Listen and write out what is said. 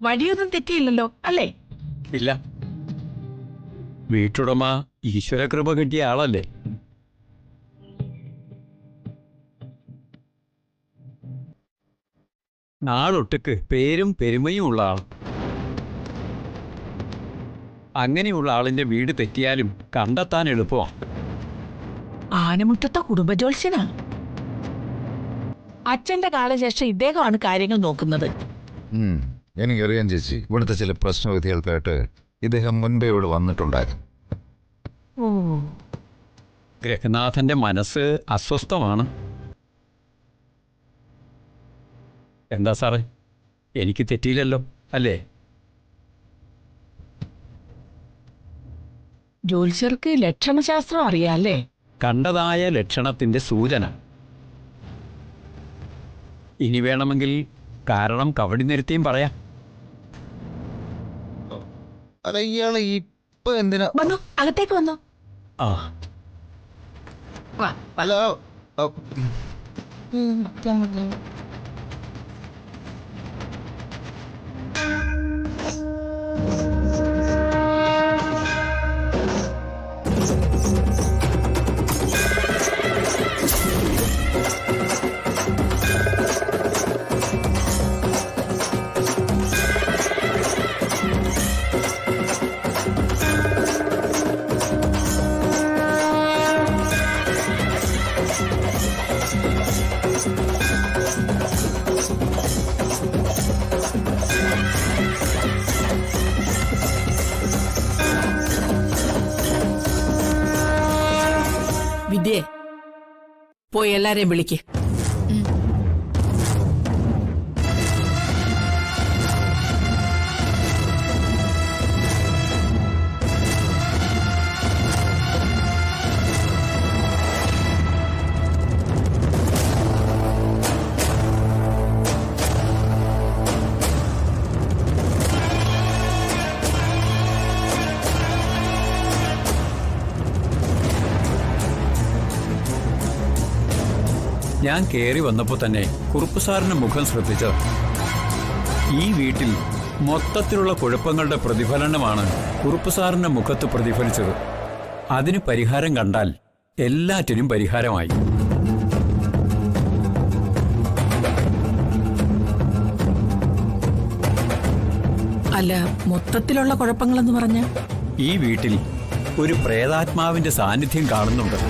വഴിയൊന്നും തെറ്റിയില്ലല്ലോ അല്ലേ? ഇല്ല, വീട്ടുടമ ഈശ്വരകൃപ കിട്ടിയ ആളല്ലേ. നാളൊട്ടുക്ക് പേരും പെരുമയും ഉള്ള ആൾ. അങ്ങനെയുള്ള ആളിന്റെ വീട് തെറ്റിയാലും കണ്ടെത്താൻ എളുപ്പമാണ്. ആനമുറ്റത്തെ കുടുംബജോത്സ്യനാ. അച്ഛന്റെ കാലശേഷം ഇദ്ദേഹമാണ് കാര്യങ്ങൾ നോക്കുന്നത്. എനിക്കറിയാം ചേച്ചി, ഇവിടുത്തെ ചില പ്രശ്നവിധികൾക്കായിട്ട് ഇദ്ദേഹം മുൻപേ ഇവിടെ വന്നിട്ടുണ്ടായിരുന്നു. ഓ, ഗ്രഹനാഥന്റെ മനസ്സ് അസ്വസ്ഥമാണ്. എന്താ സാറേ, എനിക്ക് തെറ്റിയില്ലല്ലോ അല്ലേ? ജ്യോത്സ്യർക്ക് ലക്ഷണശാസ്ത്രം അറിയാല്ലേ? കണ്ടതായ ലക്ഷണത്തിന്റെ സൂചന. ഇനി വേണമെങ്കിൽ കാരണം കവടി നിരത്തിയും പറയാം. അല്ല, ഇയാള് ഇപ്പൊ എന്തിനാ വന്നു, അകത്തേക്ക് വന്നു. ആ, വാ, വാ. അല്ല വിദ്യേ, പോയി എല്ലാരെയും വിളിക്ക്. ഞാൻ കയറി വന്നപ്പോൾ തന്നെ കുറുപ്പ് സാറിന്റെ മുഖം ശ്രദ്ധിച്ചത്. ഈ വീട്ടിൽ മൊത്തത്തിലുള്ള കുഴപ്പങ്ങളുടെ പ്രതിഫലനമാണ് കുറുപ്പ് സാറിന്റെ മുഖത്ത് പ്രതിഫലിച്ചത്. അതിന് പരിഹാരം കണ്ടാൽ എല്ലാറ്റിനും പരിഹാരമായി. അല്ല, മൊത്തത്തിലുള്ള കുഴപ്പങ്ങളെന്ന് പറഞ്ഞ ഈ വീട്ടിൽ ഒരു പ്രേതാത്മാവിന്റെ സാന്നിധ്യം കാണുന്നുണ്ട്.